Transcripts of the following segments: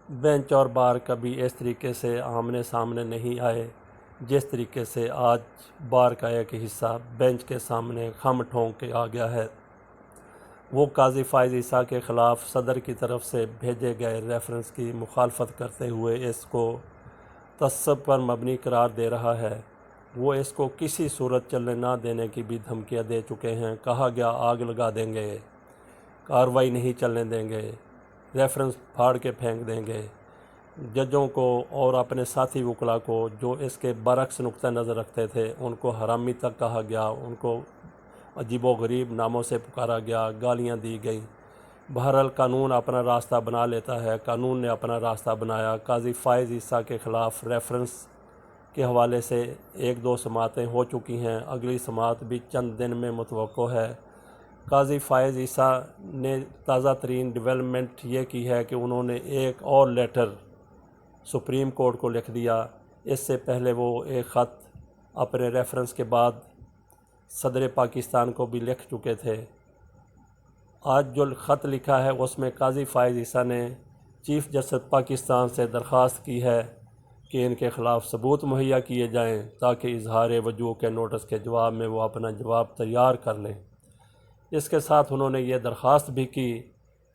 Bench اور بار کبھی اس طریقے سے آمنے سامنے نہیں آئے جس طریقے سے آج بار کا ایک حصہ بینچ کے سامنے خم ٹھونک کے آ گیا ہے۔ وہ قاضی فائز عیسیٰ کے خلاف صدر کی طرف سے بھیجے گئے ریفرنس کی مخالفت کرتے ہوئے اس کو تعصب پر مبنی قرار دے رہا ہے۔ وہ اس کو کسی صورت چلنے نہ دینے کی بھی دھمکیاں دے چکے ہیں۔ کہا گیا آگ لگا دیں گے، کارروائی نہیں چلنے دیں گے، ریفرنس پھاڑ کے پھینک دیں گے۔ ججوں کو اور اپنے ساتھی وکلاء کو جو اس کے برعکس نقطہ نظر رکھتے تھے ان کو حرامی تک کہا گیا، ان کو عجیب و غریب ناموں سے پکارا گیا، گالیاں دی گئیں۔ بہرحال قانون اپنا راستہ بنا لیتا ہے۔ قانون نے اپنا راستہ بنایا۔ قاضی فائز عیسیٰ کے خلاف ریفرنس کے حوالے سے 1-2 سماعتیں ہو چکی ہیں، اگلی سماعت بھی چند دن میں متوقع ہے۔ قاضی فائز عیسیٰ نے تازہ ترین ڈیولپمنٹ یہ کی ہے کہ انہوں نے ایک اور لیٹر سپریم کورٹ کو لکھ دیا۔ اس سے پہلے وہ ایک خط اپنے ریفرنس کے بعد صدر پاکستان کو بھی لکھ چکے تھے۔ آج جو خط لکھا ہے اس میں قاضی فائز عیسیٰ نے چیف جسٹس پاکستان سے درخواست کی ہے کہ ان کے خلاف ثبوت مہیا کیے جائیں تاکہ اظہار وجوہ کے نوٹس کے جواب میں وہ اپنا جواب تیار کر لیں۔ اس کے ساتھ انہوں نے یہ درخواست بھی کی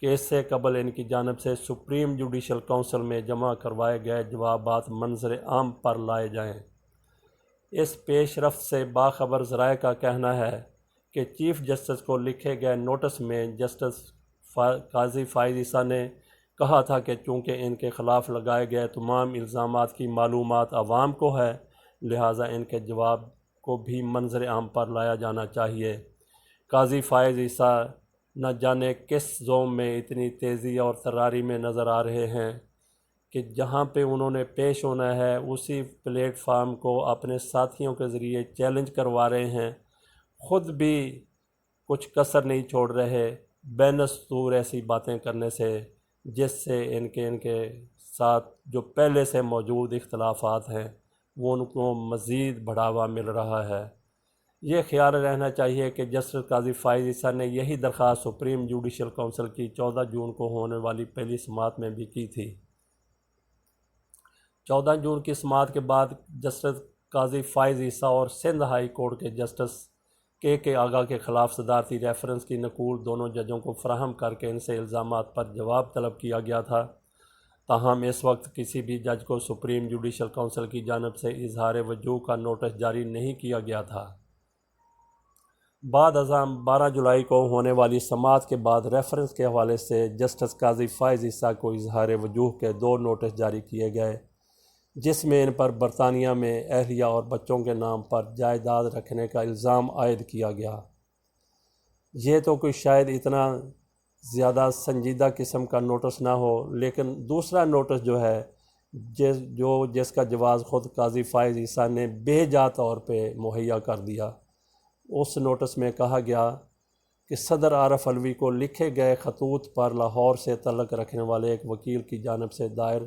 کہ اس سے قبل ان کی جانب سے سپریم جوڈیشل کونسل میں جمع کروائے گئے جوابات منظر عام پر لائے جائیں۔ اس پیش رفت سے باخبر ذرائع کا کہنا ہے کہ چیف جسٹس کو لکھے گئے نوٹس میں جسٹس قاضی فائز عیسیٰ نے کہا تھا کہ چونکہ ان کے خلاف لگائے گئے تمام الزامات کی معلومات عوام کو ہے، لہٰذا ان کے جواب کو بھی منظر عام پر لایا جانا چاہیے۔ قاضی فائز عیسیٰ نہ جانے کس زوم میں اتنی تیزی اور تراری میں نظر آ رہے ہیں کہ جہاں پہ انہوں نے پیش ہونا ہے اسی پلیٹ فارم کو اپنے ساتھیوں کے ذریعے چیلنج کروا رہے ہیں، خود بھی کچھ کسر نہیں چھوڑ رہے بے دستور ایسی باتیں کرنے سے جس سے ان کے ساتھ جو پہلے سے موجود اختلافات ہیں وہ ان کو مزید بڑھاوا مل رہا ہے۔ یہ خیال رہنا چاہیے کہ جسٹس قاضی فائز عیسیٰ نے یہی درخواست سپریم جوڈیشل کونسل کی 14 جون کو ہونے والی پہلی سماعت میں بھی کی تھی۔ 14 جون کی سماعت کے بعد جسٹس قاضی فائز عیسیٰ اور سندھ ہائی کورٹ کے جسٹس کے آغا کے خلاف صدارتی ریفرنس کی نقول دونوں ججوں کو فراہم کر کے ان سے الزامات پر جواب طلب کیا گیا تھا۔ تاہم اس وقت کسی بھی جج کو سپریم جوڈیشل کونسل کی جانب سے اظہار وجوہ کا نوٹس جاری نہیں کیا گیا تھا۔ بعد ازاں 12 جولائی کو ہونے والی سماعت کے بعد ریفرنس کے حوالے سے جسٹس قاضی فائز عیسیٰ کو اظہار وجوہ کے 2 نوٹس جاری کیے گئے، جس میں ان پر برطانیہ میں اہلیہ اور بچوں کے نام پر جائیداد رکھنے کا الزام عائد کیا گیا۔ یہ تو کوئی شاید اتنا زیادہ سنجیدہ قسم کا نوٹس نہ ہو، لیکن دوسرا نوٹس جو ہے جس کا جواز خود قاضی فائز عیسیٰ نے بے جا طور پہ مہیا کر دیا، اس نوٹس میں کہا گیا کہ صدر عارف علوی کو لکھے گئے خطوط پر لاہور سے تعلق رکھنے والے ایک وکیل کی جانب سے دائر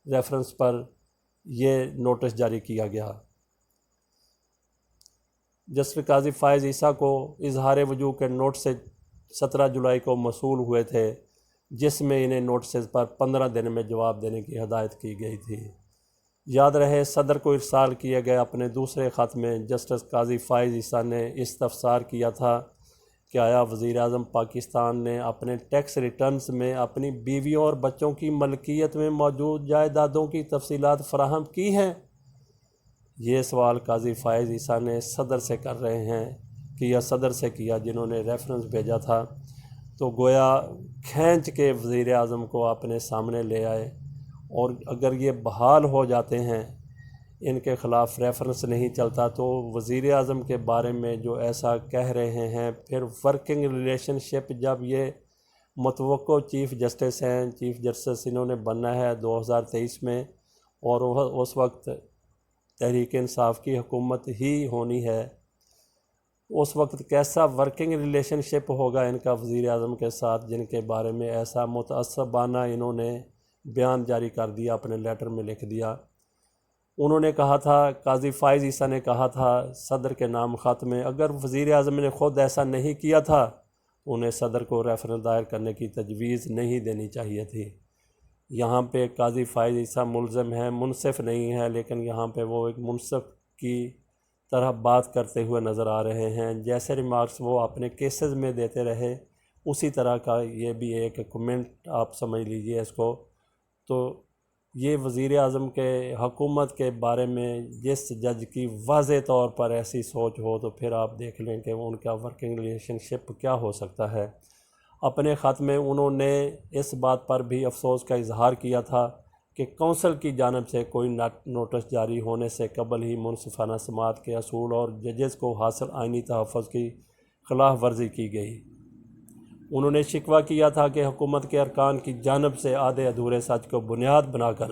ریفرنس پر یہ نوٹس جاری کیا گیا۔ جسٹس قاضی فائز عیسیٰ کو اظہار وجوہ کے نوٹس 17 جولائی کو موصول ہوئے تھے، جس میں انہیں نوٹسز پر 15 دن میں جواب دینے کی ہدایت کی گئی تھی۔ یاد رہے صدر کو ارسال کیے گئے اپنے دوسرے خط میں جسٹس قاضی فائز عیسیٰ نے استفسار کیا تھا کہ آیا وزیر اعظم پاکستان نے اپنے ٹیکس ریٹرنز میں اپنی بیویوں اور بچوں کی ملکیت میں موجود جائیدادوں کی تفصیلات فراہم کی ہیں؟ یہ سوال قاضی فائز عیسیٰ نے صدر سے کر رہے ہیں کہ یا صدر سے کیا جنہوں نے ریفرنس بھیجا تھا، تو گویا کھینچ کے وزیر اعظم کو اپنے سامنے لے آئے، اور اگر یہ بحال ہو جاتے ہیں، ان کے خلاف ریفرنس نہیں چلتا، تو وزیر اعظم کے بارے میں جو ایسا کہہ رہے ہیں، پھر ورکنگ ریلیشن شپ جب یہ متوقع چیف جسٹس ہیں، چیف جسٹس انہوں نے بننا ہے 2023 میں، اور اس وقت تحریک انصاف کی حکومت ہی ہونی ہے، اس وقت کیسا ورکنگ ریلیشن شپ ہوگا ان کا وزیر اعظم کے ساتھ، جن کے بارے میں ایسا متعصبانہ انہوں نے بیان جاری کر دیا، اپنے لیٹر میں لکھ دیا۔ انہوں نے کہا تھا، قاضی فائز عیسیٰ نے کہا تھا صدر کے نام خط میں، اگر وزیر اعظم نے خود ایسا نہیں کیا تھا تو انہیں صدر کو ریفرنس دائر کرنے کی تجویز نہیں دینی چاہیے تھی۔ یہاں پہ قاضی فائز عیسیٰ ملزم ہے، منصف نہیں ہے، لیکن یہاں پہ وہ ایک منصف کی طرح بات کرتے ہوئے نظر آ رہے ہیں۔ جیسے ریمارکس وہ اپنے کیسز میں دیتے رہے، اسی طرح کا یہ بھی ایک کمنٹ آپ سمجھ لیجئے اس کو۔ تو یہ وزیر اعظم کے حکومت کے بارے میں جس جج کی واضح طور پر ایسی سوچ ہو تو پھر آپ دیکھ لیں کہ ان کا ورکنگ ریلیشن شپ کیا ہو سکتا ہے۔ اپنے خط میں انہوں نے اس بات پر بھی افسوس کا اظہار کیا تھا کہ کونسل کی جانب سے کوئی نوٹس جاری ہونے سے قبل ہی منصفانہ سماعت کے اصول اور ججز کو حاصل آئینی تحفظ کی خلاف ورزی کی گئی۔ انہوں نے شکوہ کیا تھا کہ حکومت کے ارکان کی جانب سے آدھے ادھورے سچ کو بنیاد بنا کر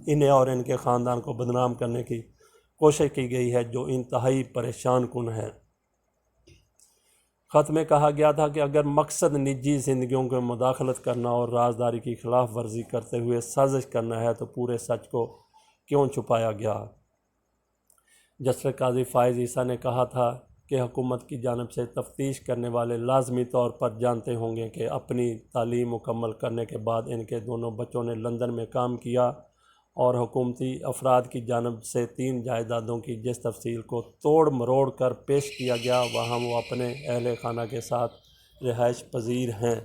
انہیں اور ان کے خاندان کو بدنام کرنے کی کوشش کی گئی ہے، جو انتہائی پریشان کن ہے۔ خط میں کہا گیا تھا کہ اگر مقصد نجی زندگیوں کو مداخلت کرنا اور رازداری کی خلاف ورزی کرتے ہوئے سازش کرنا ہے تو پورے سچ کو کیوں چھپایا گیا؟ جسٹس قاضی فائز عیسیٰ نے کہا تھا کہ حکومت کی جانب سے تفتیش کرنے والے لازمی طور پر جانتے ہوں گے کہ اپنی تعلیم مکمل کرنے کے بعد ان کے دونوں بچوں نے لندن میں کام کیا اور حکومتی افراد کی جانب سے 3 جائیدادوں کی جس تفصیل کو توڑ مروڑ کر پیش کیا گیا وہاں وہ اپنے اہل خانہ کے ساتھ رہائش پذیر ہیں۔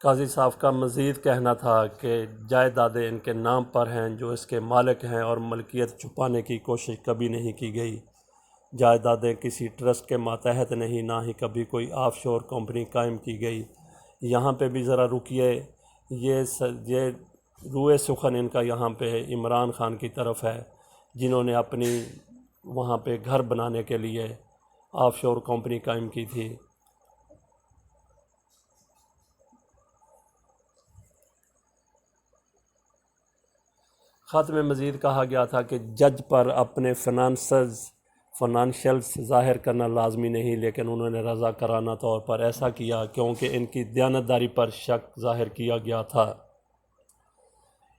قاضی صاحب کا مزید کہنا تھا کہ جائیدادیں ان کے نام پر ہیں جو اس کے مالک ہیں اور ملکیت چھپانے کی کوشش کبھی نہیں کی گئی۔ جائیدادیں کسی ٹرسٹ کے ماتحت نہیں، نہ ہی کبھی کوئی آف شور کمپنی قائم کی گئی۔ یہاں پہ بھی ذرا رکیے، یہ روئے سخن ان کا یہاں پہ عمران خان کی طرف ہے، جنہوں نے اپنی وہاں پہ گھر بنانے کے لیے آف شور کمپنی قائم کی تھی۔ خط میں مزید کہا گیا تھا کہ جج پر اپنے فنانشلز ظاہر کرنا لازمی نہیں، لیکن انہوں نے رضاکارانہ طور پر ایسا کیا کیونکہ ان کی دیانتداری پر شک ظاہر کیا گیا تھا۔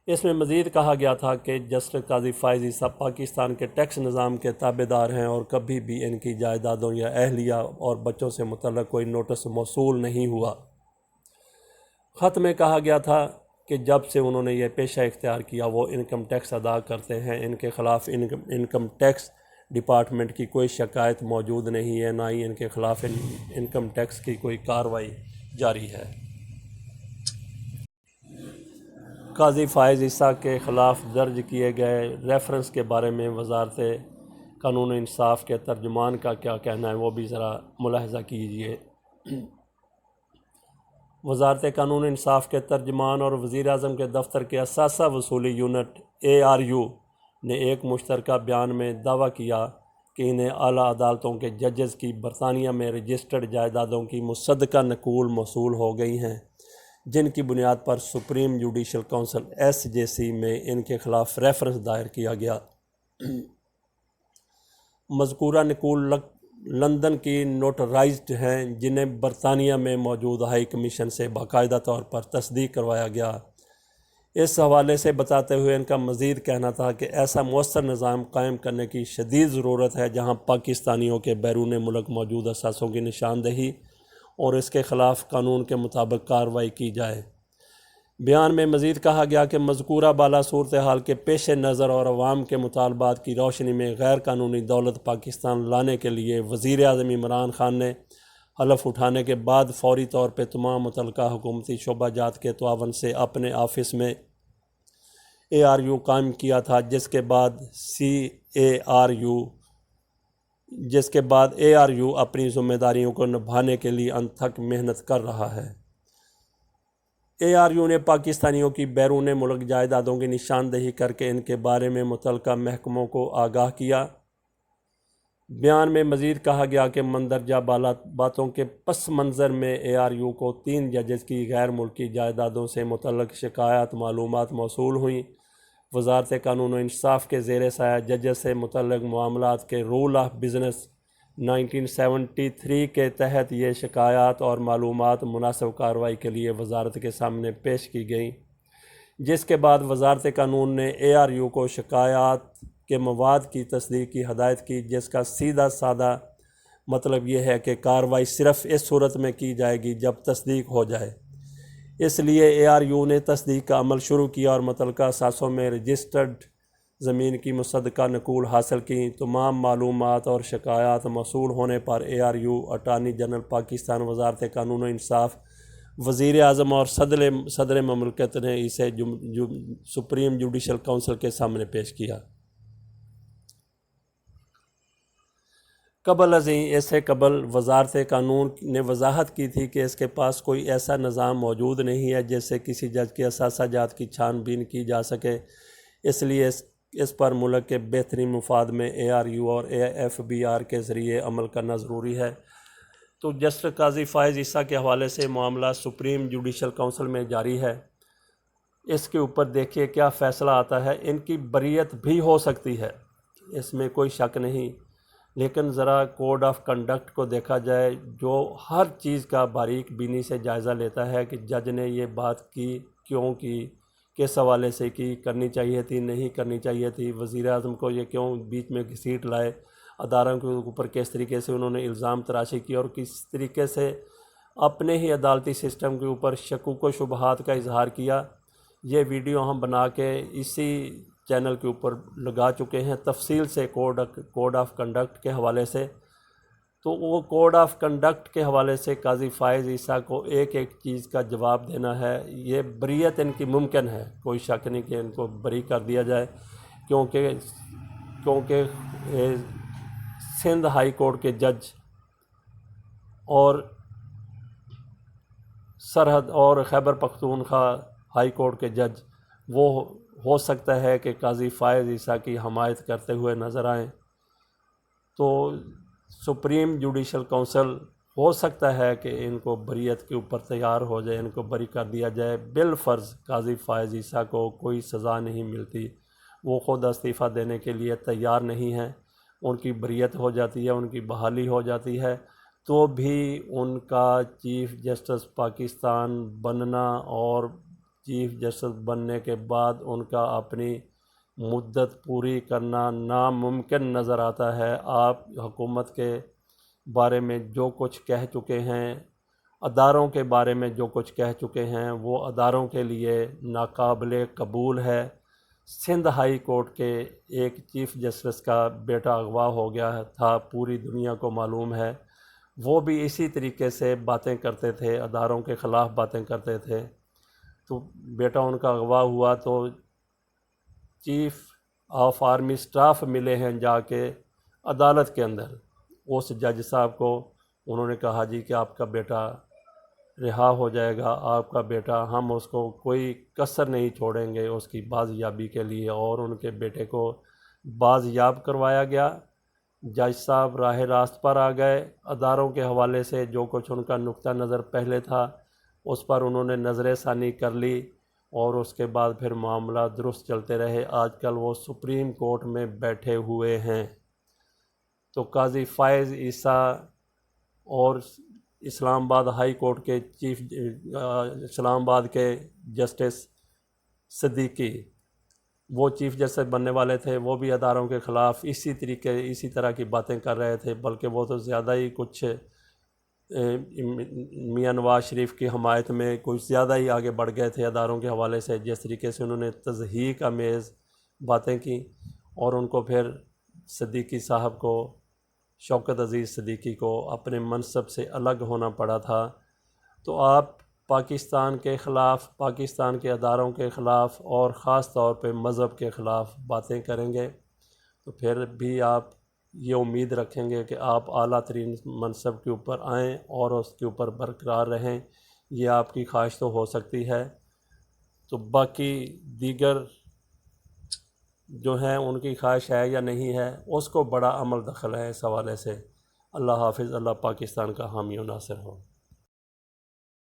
اس میں مزید کہا گیا تھا کہ جسٹس قاضی فائز عیسیٰ پاکستان کے ٹیکس نظام کے تابع دار ہیں اور کبھی بھی ان کی جائیدادوں یا اہلیہ اور بچوں سے متعلق کوئی نوٹس موصول نہیں ہوا۔ خط میں کہا گیا تھا کہ جب سے انہوں نے یہ پیشہ اختیار کیا وہ انکم ٹیکس ادا کرتے ہیں، ان کے خلاف انکم ٹیکس ڈپارٹمنٹ کی کوئی شکایت موجود نہیں ہے، نہ ہی ان کے خلاف انکم ٹیکس کی کوئی کارروائی جاری ہے۔ قاضی فائز عیسیٰ کے خلاف درج کیے گئے ریفرنس کے بارے میں وزارت قانون و انصاف کے ترجمان کا کیا کہنا ہے، وہ بھی ذرا ملاحظہ کیجیے۔ وزارت قانون و انصاف کے ترجمان اور وزیر اعظم کے دفتر کے اثاثہ وصولی یونٹ ARU نے ایک مشترکہ بیان میں دعویٰ کیا کہ انہیں اعلیٰ عدالتوں کے ججز کی برطانیہ میں رجسٹرڈ جائیدادوں کی مصدقہ نقول موصول ہو گئی ہیں، جن کی بنیاد پر سپریم جوڈیشل کونسل SJC میں ان کے خلاف ریفرنس دائر کیا گیا۔ مذکورہ نقول لندن کی نوٹرائزڈ ہیں، جنہیں برطانیہ میں موجود ہائی کمیشن سے باقاعدہ طور پر تصدیق کروایا گیا۔ اس حوالے سے بتاتے ہوئے ان کا مزید کہنا تھا کہ ایسا مؤثر نظام قائم کرنے کی شدید ضرورت ہے جہاں پاکستانیوں کے بیرون ملک موجود اثاثوں کی نشاندہی اور اس کے خلاف قانون کے مطابق کارروائی کی جائے۔ بیان میں مزید کہا گیا کہ مذکورہ بالا صورتحال کے پیش نظر اور عوام کے مطالبات کی روشنی میں غیر قانونی دولت پاکستان لانے کے لیے وزیر اعظم عمران خان نے حلف اٹھانے کے بعد فوری طور پہ تمام متعلقہ حکومتی شعبہ جات کے تعاون سے اپنے آفس میں ARU قائم کیا تھا، جس کے بعد ARU اپنی ذمہ داریوں کو نبھانے کے لیے انتھک محنت کر رہا ہے۔ ARU نے پاکستانیوں کی بیرون ملک جائیدادوں کی نشاندہی کر کے ان کے بارے میں متعلقہ محکموں کو آگاہ کیا۔ بیان میں مزید کہا گیا کہ مندرجہ باتوں کے پس منظر میں ARU کو 3 ججز کی غیر ملکی جائیدادوں سے متعلق شکایات معلومات موصول ہوئیں۔ وزارت قانون و انصاف کے زیر سایہ ججز سے متعلق معاملات کے رول آف بزنس 1973 کے تحت یہ شکایات اور معلومات مناسب کارروائی کے لیے وزارت کے سامنے پیش کی گئیں، جس کے بعد وزارت قانون نے ARU کو شکایات کے مواد کی تصدیق کی ہدایت کی، جس کا سیدھا سادہ مطلب یہ ہے کہ کارروائی صرف اس صورت میں کی جائے گی جب تصدیق ہو جائے۔ اس لیے ARU نے تصدیق کا عمل شروع کیا اور متعلقہ اثاثوں میں رجسٹرڈ زمین کی مصدقہ نقول حاصل کی۔ تمام معلومات اور شکایات موصول ہونے پر ARU، اٹارنی جنرل پاکستان، وزارت قانون و انصاف، وزیر اعظم اور صدر مملکت نے اسے سپریم جوڈیشل کونسل کے سامنے پیش کیا۔ قبل ازیں اس سے قبل وزارت قانون نے وضاحت کی تھی کہ اس کے پاس کوئی ایسا نظام موجود نہیں ہے جس سے کسی جج کے اثاثہ جات کی چھان بین کی جا سکے، اس لیے اس پر ملک کے بہترین مفاد میں ARU اور FBR کے ذریعے عمل کرنا ضروری ہے۔ تو جسٹس قاضی فائز عیسیٰ کے حوالے سے معاملہ سپریم جوڈیشل کونسل میں جاری ہے۔ اس کے اوپر دیکھیے کیا فیصلہ آتا ہے۔ ان کی بریت بھی ہو سکتی ہے، اس میں کوئی شک نہیں، لیکن ذرا کوڈ آف کنڈکٹ کو دیکھا جائے جو ہر چیز کا باریک بینی سے جائزہ لیتا ہے کہ جج نے یہ بات کی، کیوں کی، کس حوالے سے کی، کرنی چاہیے تھی، نہیں کرنی چاہیے تھی، وزیر اعظم کو یہ کیوں بیچ میں گھسیٹ لائے، اداروں کے اوپر کس طریقے سے انہوں نے الزام تراشی کی اور کس طریقے سے اپنے ہی عدالتی سسٹم کے اوپر شکوک و شبہات کا اظہار کیا۔ یہ ویڈیو ہم بنا کے اسی چینل کے اوپر لگا چکے ہیں تفصیل سے کوڈ آف کنڈکٹ کے حوالے سے۔ تو وہ کوڈ آف کنڈکٹ کے حوالے سے قاضی فائز عیسیٰ کو ایک ایک چیز کا جواب دینا ہے۔ یہ بریت ان کی ممکن ہے، کوئی شک نہیں کہ ان کو بری کر دیا جائے، کیونکہ سندھ ہائی کورٹ کے جج اور سرحد اور خیبر پختونخوا ہائی کورٹ کے جج وہ ہو سکتا ہے کہ قاضی فائز عیسیٰ کی حمایت کرتے ہوئے نظر آئیں۔ تو سپریم جوڈیشل کونسل ہو سکتا ہے کہ ان کو بریت کے اوپر تیار ہو جائے، ان کو بری کر دیا جائے۔ بالفرض قاضی فائز عیسیٰ کو کوئی سزا نہیں ملتی، وہ خود استعفیٰ دینے کے لیے تیار نہیں ہیں، ان کی بریت ہو جاتی ہے، ان کی بحالی ہو جاتی ہے، تو بھی ان کا چیف جسٹس پاکستان بننا اور چیف جسٹس بننے کے بعد ان کا اپنی مدت پوری کرنا ناممکن نظر آتا ہے۔ آپ حکومت کے بارے میں جو کچھ کہہ چکے ہیں، اداروں کے بارے میں جو کچھ کہہ چکے ہیں، وہ اداروں کے لیے ناقابل قبول ہے۔ سندھ ہائی کورٹ کے ایک چیف جسٹس کا بیٹا اغوا ہو گیا تھا، پوری دنیا کو معلوم ہے، وہ بھی اسی طریقے سے باتیں کرتے تھے، اداروں کے خلاف باتیں کرتے تھے۔ تو بیٹا ان کا اغوا ہوا تو چیف آف آرمی سٹاف ملے ہیں جا کے عدالت کے اندر اس جج صاحب کو، انہوں نے کہا جی کہ آپ کا بیٹا رہا ہو جائے گا، آپ کا بیٹا، ہم اس کو کوئی کسر نہیں چھوڑیں گے اس کی بازیابی کے لیے، اور ان کے بیٹے کو بازیاب کروایا گیا۔ جج صاحب راہ راست پر آ گئے، اداروں کے حوالے سے جو کچھ ان کا نقطہ نظر پہلے تھا اس پر انہوں نے نظر ثانی کر لی، اور اس کے بعد پھر معاملہ درست چلتے رہے۔ آج کل وہ سپریم کورٹ میں بیٹھے ہوئے ہیں۔ تو قاضی فائز عیسیٰ اور اسلام آباد ہائی کورٹ کے اسلام آباد کے جسٹس صدیقی، وہ چیف جسٹس بننے والے تھے، وہ بھی اداروں کے خلاف اسی طرح کی باتیں کر رہے تھے، بلکہ وہ تو زیادہ ہی کچھ میاں نواز شریف کی حمایت میں کچھ زیادہ ہی آگے بڑھ گئے تھے اداروں کے حوالے سے، جس طریقے سے انہوں نے تضحیک آمیز باتیں کی، اور ان کو پھر صدیقی صاحب کو، شوکت عزیز صدیقی کو اپنے منصب سے الگ ہونا پڑا تھا۔ تو آپ پاکستان کے خلاف، پاکستان کے اداروں کے خلاف، اور خاص طور پہ مذہب کے خلاف باتیں کریں گے تو پھر بھی آپ یہ امید رکھیں گے کہ آپ اعلیٰ ترین منصب کے اوپر آئیں اور اس کے اوپر برقرار رہیں، یہ آپ کی خواہش تو ہو سکتی ہے۔ تو باقی دیگر جو ہیں ان کی خواہش ہے یا نہیں ہے، اس کو بڑا عمل دخل ہے اس حوالے سے۔ اللہ حافظ، اللہ پاکستان کا حامی و ناصر ہو۔